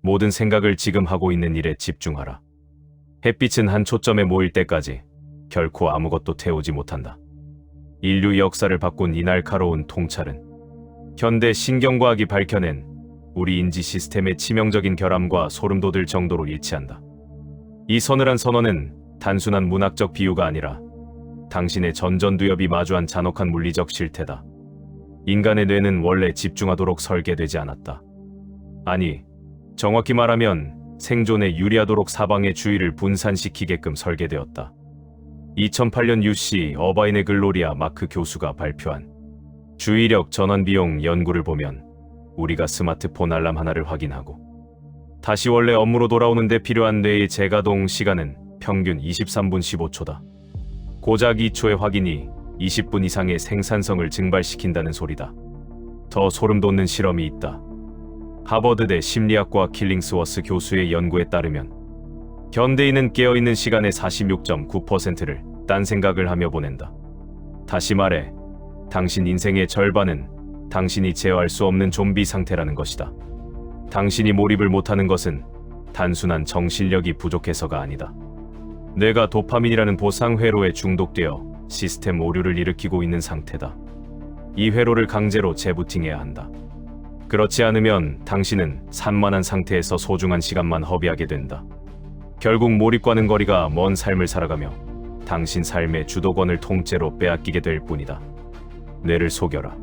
모든 생각을 지금 하고 있는 일에 집중하라. 햇빛은 한 초점에 모일 때까지 결코 아무것도 태우지 못한다. 인류 역사를 바꾼 이 날카로운 통찰은 현대 신경과학이 밝혀낸 우리 인지 시스템의 치명적인 결함과 소름 돋을 정도로 일치한다. 이 서늘한 선언은 단순한 문학적 비유가 아니라 당신의 전전두엽이 마주한 잔혹한 물리적 실태다. 인간의 뇌는 원래 집중하도록 설계되지 않았다. 아니, 정확히 말하면 생존에 유리하도록 사방의 주의를 분산시키게끔 설계되었다. 2008년 UC 어바인의 글로리아 마크 교수가 발표한 주의력 전환 비용 연구를 보면 우리가 스마트폰 알람 하나를 확인하고 다시 원래 업무로 돌아오는데 필요한 뇌의 재가동 시간은 평균 23분 15초다. 고작 2초의 확인이 20분 이상의 생산성을 증발시킨다는 소리다. 더 소름 돋는 실험이 있다. 하버드대 심리학과 킬링스워스 교수의 연구에 따르면 현대인은 깨어있는 시간의 46.9%를 딴 생각을 하며 보낸다. 다시 말해, 당신 인생의 절반은 당신이 제어할 수 없는 좀비 상태라는 것이다. 당신이 몰입을 못하는 것은 단순한 정신력이 부족해서가 아니다. 뇌가 도파민이라는 보상 회로에 중독되어 시스템 오류를 일으키고 있는 상태다. 이 회로를 강제로 재부팅해야 한다. 그렇지 않으면 당신은 산만한 상태에서 소중한 시간만 허비하게 된다. 결국 몰입과는 거리가 먼 삶을 살아가며 당신 삶의 주도권을 통째로 빼앗기게 될 뿐이다. 뇌를 속여라.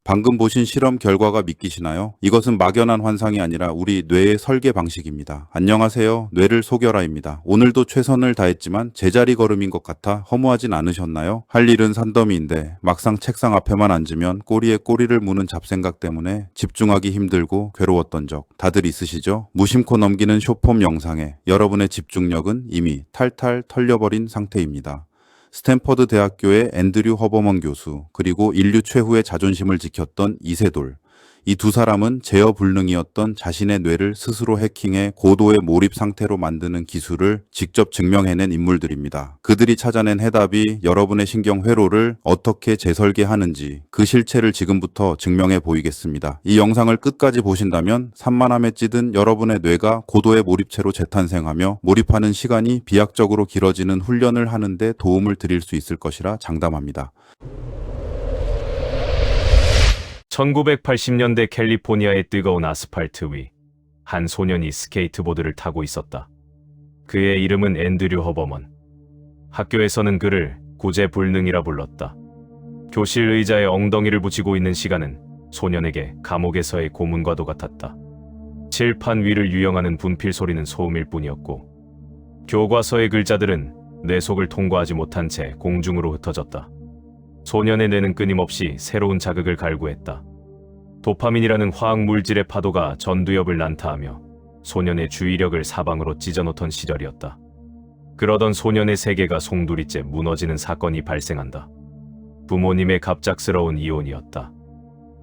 방금 보신 실험 결과가 믿기시나요? 이것은 막연한 환상이 아니라 우리 뇌의 설계 방식입니다. 안녕하세요. 뇌를 속여라입니다. 오늘도 최선을 다했지만 제자리 걸음인 것 같아 허무하진 않으셨나요? 할 일은 산더미인데 막상 책상 앞에만 앉으면 꼬리에 꼬리를 무는 잡생각 때문에 집중하기 힘들고 괴로웠던 적 다들 있으시죠? 무심코 넘기는 숏폼 영상에 여러분의 집중력은 이미 탈탈 털려버린 상태입니다. 스탠퍼드 대학교의 앤드류 허버먼 교수, 그리고 인류 최후의 자존심을 지켰던 이세돌. 이 두 사람은 제어 불능이었던 자신의 뇌를 스스로 해킹해 고도의 몰입 상태로 만드는 기술을 직접 증명해낸 인물들입니다. 그들이 찾아낸 해답이 여러분의 신경 회로를 어떻게 재설계하는지 그 실체를 지금부터 증명해 보이겠습니다. 이 영상을 끝까지 보신다면 산만함에 찌든 여러분의 뇌가 고도의 몰입체로 재탄생하며 몰입하는 시간이 비약적으로 길어지는 훈련을 하는데 도움을 드릴 수 있을 것이라 장담합니다. 1980년대 캘리포니아의 뜨거운 아스팔트 위, 한 소년이 스케이트보드를 타고 있었다. 그의 이름은 앤드류 허버먼. 학교에서는 그를 구제불능이라 불렀다. 교실 의자에 엉덩이를 붙이고 있는 시간은 소년에게 감옥에서의 고문과도 같았다. 칠판 위를 유영하는 분필 소리는 소음일 뿐이었고, 교과서의 글자들은 뇌 속을 통과하지 못한 채 공중으로 흩어졌다. 소년의 뇌는 끊임없이 새로운 자극을 갈구했다. 도파민이라는 화학 물질의 파도가 전두엽을 난타하며 소년의 주의력을 사방으로 찢어놓던 시절이었다. 그러던 소년의 세계가 송두리째 무너지는 사건이 발생한다. 부모님의 갑작스러운 이혼이었다.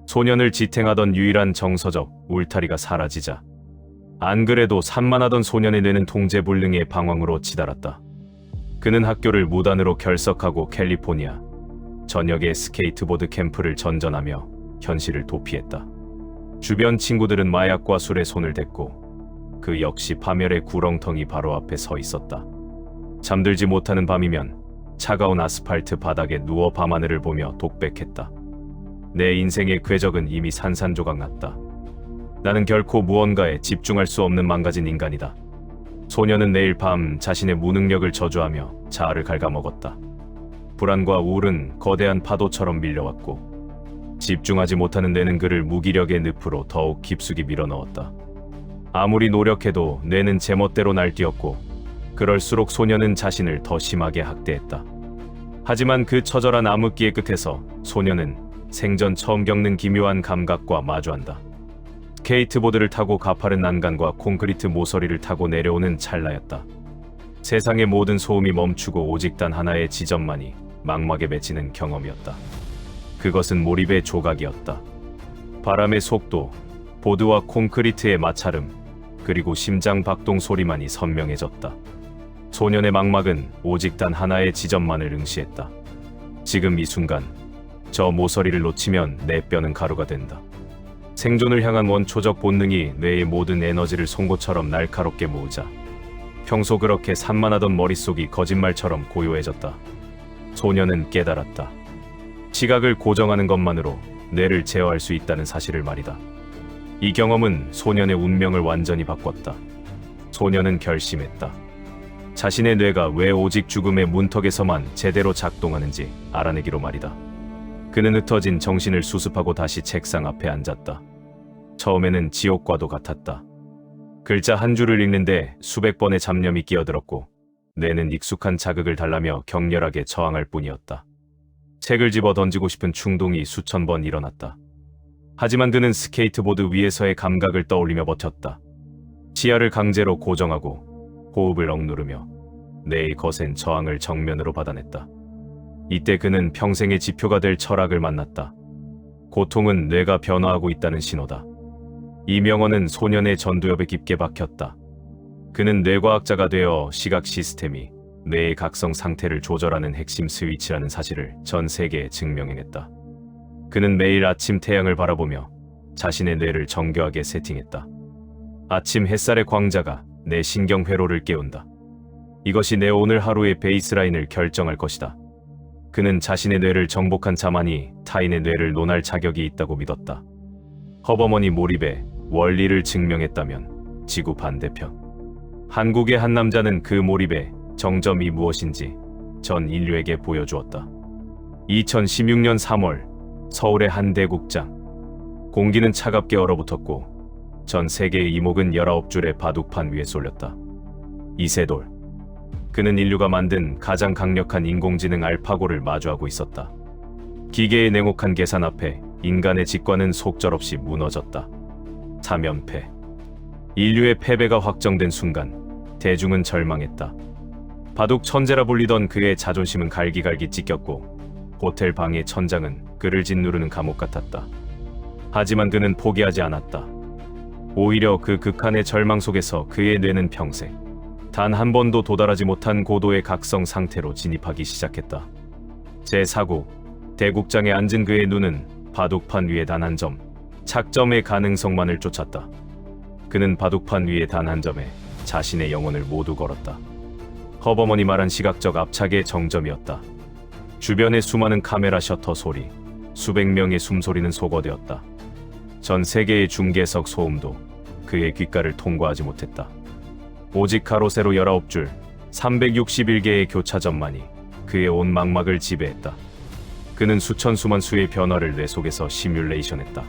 소년을 지탱하던 유일한 정서적 울타리가 사라지자 안 그래도 산만하던 소년의 뇌는 통제불능의 방황으로 치달았다. 그는 학교를 무단으로 결석하고 캘리포니아 전역의 스케이트보드 캠프를 전전하며 현실을 도피했다. 주변 친구들은 마약과 술에 손을 댔고 그 역시 파멸의 구렁텅이 바로 앞에 서 있었다. 잠들지 못하는 밤이면 차가운 아스팔트 바닥에 누워 밤하늘을 보며 독백했다. 내 인생의 궤적은 이미 산산조각 났다. 나는 결코 무언가에 집중할 수 없는 망가진 인간이다. 소년은 내일 밤 자신의 무능력을 저주하며 자아를 갉아먹었다. 불안과 우울은 거대한 파도처럼 밀려왔고 집중하지 못하는 뇌는 그를 무기력의 늪으로 더욱 깊숙이 밀어넣었다. 아무리 노력해도 뇌는 제멋대로 날뛰었고 그럴수록 소년은 자신을 더 심하게 학대했다. 하지만 그 처절한 암흑기의 끝에서 소년은 생전 처음 겪는 기묘한 감각과 마주한다. 스케이트보드를 타고 가파른 난간과 콘크리트 모서리를 타고 내려오는 찰나였다. 세상의 모든 소음이 멈추고 오직 단 하나의 지점만이 망막에 맺히는 경험이었다. 그것은 몰입의 조각이었다. 바람의 속도, 보드와 콘크리트의 마찰음, 그리고 심장 박동 소리만이 선명해졌다. 소년의 망막은 오직 단 하나의 지점만을 응시했다. 지금 이 순간, 저 모서리를 놓치면 내 뼈는 가루가 된다. 생존을 향한 원초적 본능이 뇌의 모든 에너지를 송곳처럼 날카롭게 모으자 평소 그렇게 산만하던 머릿속이 거짓말처럼 고요해졌다. 소녀는 깨달았다. 시각을 고정하는 것만으로 뇌를 제어할 수 있다는 사실을 말이다. 이 경험은 소년의 운명을 완전히 바꿨다. 소년은 결심했다. 자신의 뇌가 왜 오직 죽음의 문턱에서만 제대로 작동하는지 알아내기로 말이다. 그는 흩어진 정신을 수습하고 다시 책상 앞에 앉았다. 처음에는 지옥과도 같았다. 글자 한 줄을 읽는데 수백 번의 잡념이 끼어들었고 뇌는 익숙한 자극을 달라며 격렬하게 저항할 뿐이었다. 책을 집어 던지고 싶은 충동이 수천 번 일어났다. 하지만 그는 스케이트보드 위에서의 감각을 떠올리며 버텼다. 시야를 강제로 고정하고 호흡을 억누르며 뇌의 거센 저항을 정면으로 받아냈다. 이때 그는 평생의 지표가 될 철학을 만났다. 고통은 뇌가 변화하고 있다는 신호다. 이 명언은 소년의 전두엽에 깊게 박혔다. 그는 뇌과학자가 되어 시각 시스템이 뇌의 각성 상태를 조절하는 핵심 스위치라는 사실을 전 세계에 증명해냈다. 그는 매일 아침 태양을 바라보며 자신의 뇌를 정교하게 세팅했다. 아침 햇살의 광자가 내 신경 회로를 깨운다. 이것이 내 오늘 하루의 베이스라인을 결정할 것이다. 그는 자신의 뇌를 정복한 자만이 타인의 뇌를 논할 자격이 있다고 믿었다. 허버머니 몰입의 원리를 증명했다면 지구 반대편. 한국의 한 남자는 그 몰입의 정점이 무엇인지 전 인류에게 보여주었다. 2016년 3월 서울의 한 대국장. 공기는 차갑게 얼어붙었고 전 세계의 이목은 19줄의 바둑판 위에 쏠렸다. 이세돌. 그는 인류가 만든 가장 강력한 인공지능 알파고를 마주하고 있었다. 기계의 냉혹한 계산 앞에 인간의 직관은 속절없이 무너졌다. 3연패. 인류의 패배가 확정된 순간 대중은 절망했다. 바둑 천재라 불리던 그의 자존심은 갈기갈기 찢겼고 호텔 방의 천장은 그를 짓누르는 감옥 같았다. 하지만 그는 포기하지 않았다. 오히려 그 극한의 절망 속에서 그의 뇌는 평생 단 한 번도 도달하지 못한 고도의 각성 상태로 진입하기 시작했다. 제4구 대국장에 앉은 그의 눈은 바둑판 위에 단 한 점, 착점의 가능성만을 쫓았다. 그는 바둑판 위에 단 한 점에 자신의 영혼을 모두 걸었다. 허버머니 말한 시각적 압착의 정점이었다. 주변의 수많은 카메라 셔터 소리, 수백 명의 숨소리는 소거되었다. 전 세계의 중계석 소음도 그의 귓가를 통과하지 못했다. 오직 가로세로 19줄, 361개의 교차점만이 그의 온 망막을 지배했다. 그는 수천 수만 수의 변화를 뇌 속에서 시뮬레이션했다.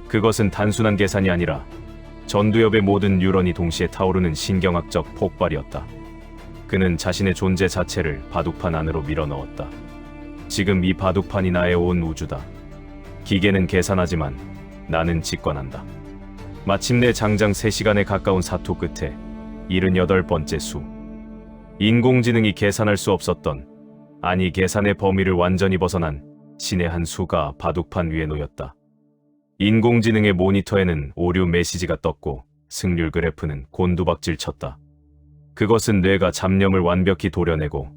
그것은 단순한 계산이 아니라 전두엽의 모든 뉴런이 동시에 타오르는 신경학적 폭발이었다. 그는 자신의 존재 자체를 바둑판 안으로 밀어넣었다. 지금 이 바둑판이 나의 온 우주다. 기계는 계산하지만 나는 직관한다. 마침내 장장 3시간에 가까운 사투 끝에 78번째 수. 인공지능이 계산할 수 없었던, 아니 계산의 범위를 완전히 벗어난 신의 한 수가 바둑판 위에 놓였다. 인공지능의 모니터에는 오류 메시지가 떴고 승률 그래프는 곤두박질 쳤다. 그것은 뇌가 잡념을 완벽히 도려내고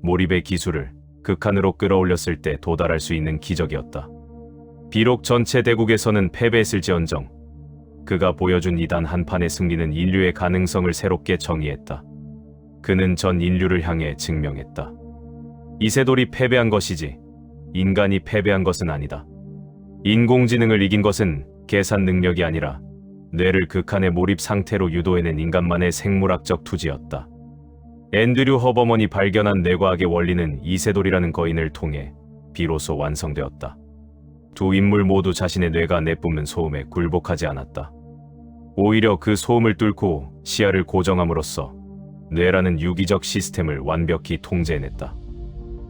몰입의 기술을 극한으로 끌어올렸을 때 도달할 수 있는 기적이었다. 비록 전체 대국에서는 패배했을지언정 그가 보여준 이 단 한 판의 승리는 인류의 가능성을 새롭게 정의했다. 그는 전 인류를 향해 증명했다. 이세돌이 패배한 것이지 인간이 패배한 것은 아니다. 인공지능을 이긴 것은 계산 능력이 아니라 뇌를 극한의 몰입 상태로 유도해낸 인간만의 생물학적 투지였다. 앤드류 허버먼이 발견한 뇌과학의 원리는 이세돌이라는 거인을 통해 비로소 완성되었다. 두 인물 모두 자신의 뇌가 내뿜는 소음에 굴복하지 않았다. 오히려 그 소음을 뚫고 시야를 고정함으로써 뇌라는 유기적 시스템을 완벽히 통제해냈다.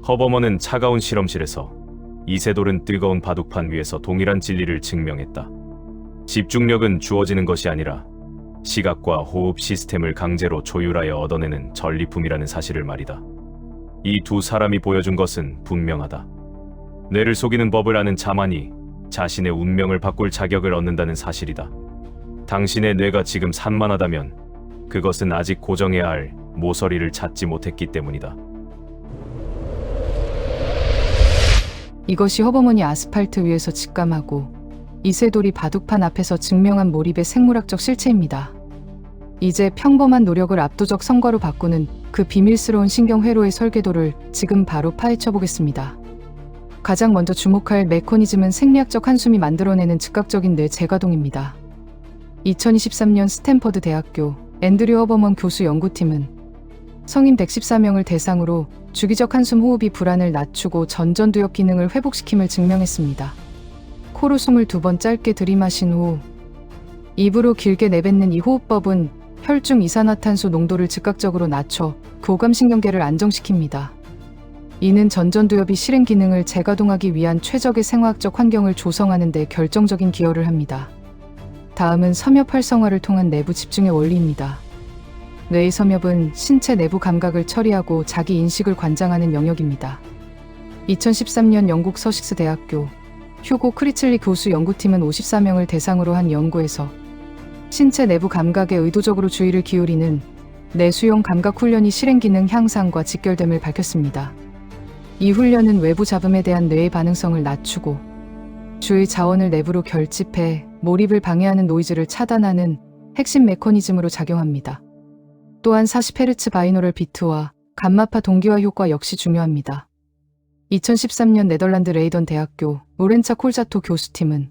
허버먼은 차가운 실험실에서, 이세돌은 뜨거운 바둑판 위에서 동일한 진리를 증명했다. 집중력은 주어지는 것이 아니라 시각과 호흡 시스템을 강제로 조율하여 얻어내는 전리품이라는 사실을 말이다. 이 두 사람이 보여준 것은 분명하다. 뇌를 속이는 법을 아는 자만이 자신의 운명을 바꿀 자격을 얻는다는 사실이다. 당신의 뇌가 지금 산만하다면 그것은 아직 고정해야 할 모서리를 찾지 못했기 때문이다. 이것이 허버머니 아스팔트 위에서 직감하고 이세돌이 바둑판 앞에서 증명한 몰입의 생물학적 실체입니다. 이제 평범한 노력을 압도적 성과로 바꾸는 그 비밀스러운 신경회로의 설계도를 지금 바로 파헤쳐 보겠습니다. 가장 먼저 주목할 메커니즘은 생리학적 한숨이 만들어내는 즉각적인 뇌 재가동입니다. 2023년 스탠퍼드 대학교 앤드류 허버먼 교수 연구팀은 성인 114명을 대상으로 주기적 한숨 호흡이 불안을 낮추고 전전두엽 기능을 회복시킴을 증명했습니다. 코로 숨을 2번 짧게 들이마신 후 입으로 길게 내뱉는 이 호흡법은 혈중 이산화탄소 농도를 즉각적으로 낮춰 교감신경계를 안정시킵니다. 이는 전전두엽이 실행 기능을 재가동하기 위한 최적의 생화학적 환경을 조성하는 데 결정적인 기여를 합니다. 다음은 섬엽 활성화를 통한 내부 집중의 원리입니다. 뇌의 섬엽은 신체 내부 감각을 처리하고 자기 인식을 관장하는 영역입니다. 2013년 영국 서식스 대학교 휴고 크리틀리 교수 연구팀은 54명을 대상으로 한 연구에서 신체 내부 감각에 의도적으로 주의를 기울이는 내수용 감각 훈련이 실행 기능 향상과 직결됨을 밝혔습니다. 이 훈련은 외부 잡음에 대한 뇌의 반응성을 낮추고 주의 자원을 내부로 결집해 몰입을 방해하는 노이즈를 차단하는 핵심 메커니즘으로 작용합니다. 또한 40Hz 바이노럴 비트와 감마파 동기화 효과 역시 중요합니다. 2013년 네덜란드 레이던 대학교 로렌차 콜자토 교수팀은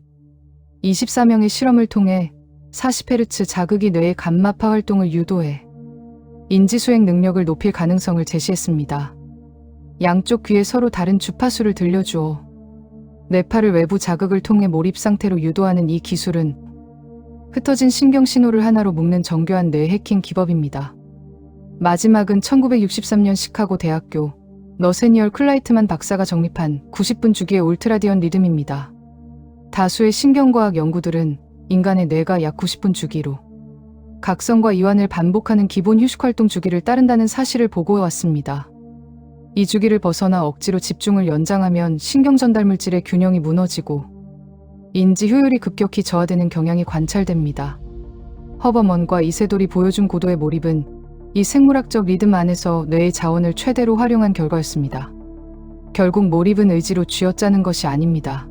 24명의 실험을 통해 40Hz 자극이 뇌의 감마파 활동을 유도해 인지 수행 능력을 높일 가능성을 제시했습니다. 양쪽 귀에 서로 다른 주파수를 들려주어 뇌파를 외부 자극을 통해 몰입 상태로 유도하는 이 기술은 흩어진 신경 신호를 하나로 묶는 정교한 뇌 해킹 기법입니다. 마지막은 1963년 시카고 대학교 너세니얼 클라이트만 박사가 정립한 90분 주기의 울트라디언 리듬입니다. 다수의 신경과학 연구들은 인간의 뇌가 약 90분 주기로 각성과 이완을 반복하는 기본 휴식활동 주기를 따른다는 사실을 보고해왔습니다. 이 주기를 벗어나 억지로 집중을 연장하면 신경 전달 물질의 균형이 무너지고 인지 효율이 급격히 저하되는 경향이 관찰됩니다. 허버먼과 이세돌이 보여준 고도의 몰입은 이 생물학적 리듬 안에서 뇌의 자원을 최대로 활용한 결과였습니다. 결국 몰입은 의지로 쥐어짜는 것이 아닙니다.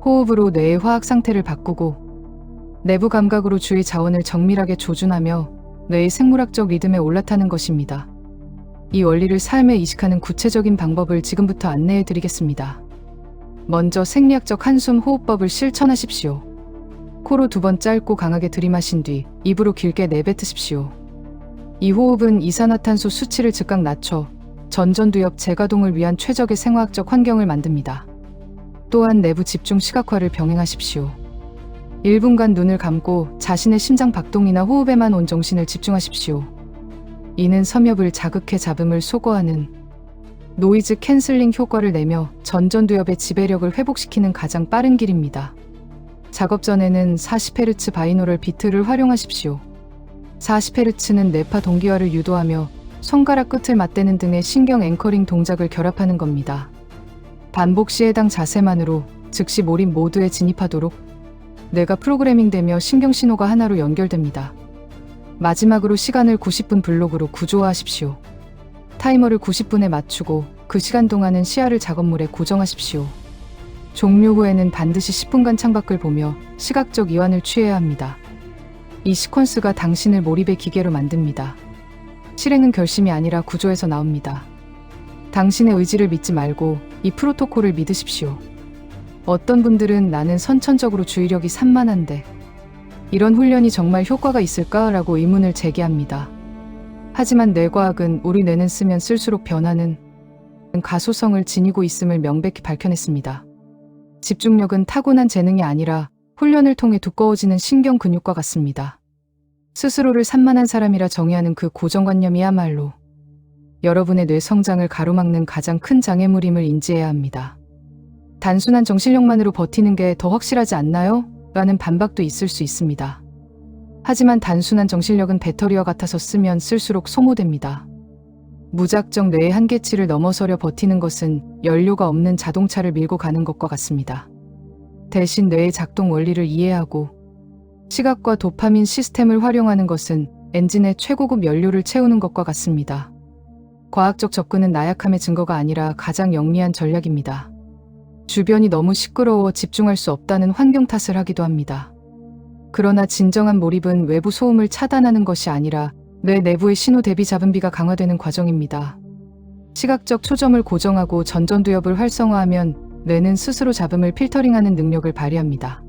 호흡으로 뇌의 화학 상태를 바꾸고 내부 감각으로 주의 자원을 정밀하게 조준하며 뇌의 생물학적 리듬에 올라타는 것입니다. 이 원리를 삶에 이식하는 구체적인 방법을 지금부터 안내해 드리겠습니다. 먼저 생리학적 한숨 호흡법을 실천하십시오. 코로 2번 짧고 강하게 들이마신 뒤 입으로 길게 내뱉으십시오. 이 호흡은 이산화탄소 수치를 즉각 낮춰 전전두엽 재가동을 위한 최적의 생화학적 환경을 만듭니다. 또한 내부 집중 시각화를 병행하십시오. 1분간 눈을 감고 자신의 심장 박동이나 호흡에만 온 정신을 집중하십시오. 이는 섬엽을 자극해 잡음을 소거하는 노이즈 캔슬링 효과를 내며 전전두엽의 지배력을 회복시키는 가장 빠른 길입니다. 작업 전에는 40Hz 바이노럴 비트를 활용하십시오. 40Hz는 뇌파 동기화를 유도하며 손가락 끝을 맞대는 등의 신경 앵커링 동작을 결합하는 겁니다. 반복 시 해당 자세만으로 즉시 몰입 모드에 진입하도록 뇌가 프로그래밍되며 신경 신호가 하나로 연결됩니다. 마지막으로 시간을 90분 블록으로 구조화하십시오. 타이머를 90분에 맞추고 그 시간 동안은 시야를 작업물에 고정하십시오. 종료 후에는 반드시 10분간 창밖을 보며 시각적 이완을 취해야 합니다. 이 시퀀스가 당신을 몰입의 기계로 만듭니다. 실행은 결심이 아니라 구조에서 나옵니다. 당신의 의지를 믿지 말고 이 프로토콜을 믿으십시오. 어떤 분들은 나는 선천적으로 주의력이 산만한데 이런 훈련이 정말 효과가 있을까라고 의문을 제기합니다. 하지만 뇌과학은 우리 뇌는 쓰면 쓸수록 변하는 가소성을 지니고 있음을 명백히 밝혀냈습니다. 집중력은 타고난 재능이 아니라 훈련을 통해 두꺼워지는 신경 근육과 같습니다. 스스로를 산만한 사람이라 정의하는 그 고정관념이야말로 여러분의 뇌 성장을 가로막는 가장 큰 장애물임을 인지해야 합니다. 단순한 정신력만으로 버티는 게 더 확실하지 않나요? 라는 반박도 있을 수 있습니다. 하지만 단순한 정신력은 배터리와 같아서 쓰면 쓸수록 소모됩니다. 무작정 뇌의 한계치를 넘어서려 버티는 것은 연료가 없는 자동차를 밀고 가는 것과 같습니다. 대신 뇌의 작동 원리를 이해하고 시각과 도파민 시스템을 활용하는 것은 엔진의 최고급 연료를 채우는 것과 같습니다. 과학적 접근은 나약함의 증거가 아니라 가장 영리한 전략입니다. 주변이 너무 시끄러워 집중할 수 없다는 환경 탓을 하기도 합니다. 그러나 진정한 몰입은 외부 소음을 차단하는 것이 아니라 뇌 내부의 신호 대비 잡음비가 강화되는 과정입니다. 시각적 초점을 고정하고 전전두엽을 활성화하면 뇌는 스스로 잡음을 필터링하는 능력을 발휘합니다.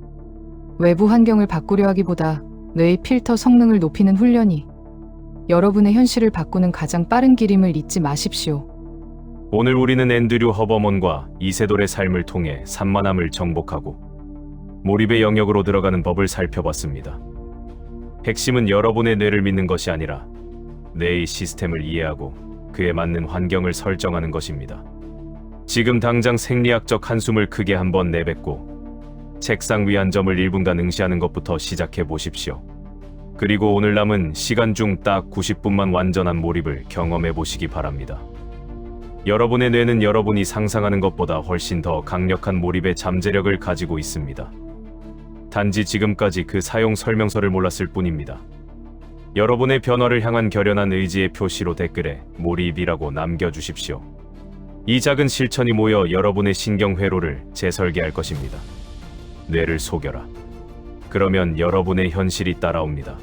외부 환경을 바꾸려 하기보다 뇌의 필터 성능을 높이는 훈련이 여러분의 현실을 바꾸는 가장 빠른 길임을 잊지 마십시오. 오늘 우리는 앤드류 허버먼과 이세돌의 삶을 통해 산만함을 정복하고 몰입의 영역으로 들어가는 법을 살펴봤습니다. 핵심은 여러분의 뇌를 믿는 것이 아니라 뇌의 시스템을 이해하고 그에 맞는 환경을 설정하는 것입니다. 지금 당장 생리학적 한숨을 크게 한번 내뱉고 책상 위 한 점을 1분간 응시하는 것부터 시작해 보십시오. 그리고 오늘 남은 시간 중 딱 90분만 완전한 몰입을 경험해 보시기 바랍니다. 여러분의 뇌는 여러분이 상상하는 것보다 훨씬 더 강력한 몰입의 잠재력을 가지고 있습니다. 단지 지금까지 그 사용 설명서를 몰랐을 뿐입니다. 여러분의 변화를 향한 결연한 의지의 표시로 댓글에 몰입이라고 남겨주십시오. 이 작은 실천이 모여 여러분의 신경 회로를 재설계할 것입니다. 뇌를 속여라. 그러면 여러분의 현실이 따라옵니다.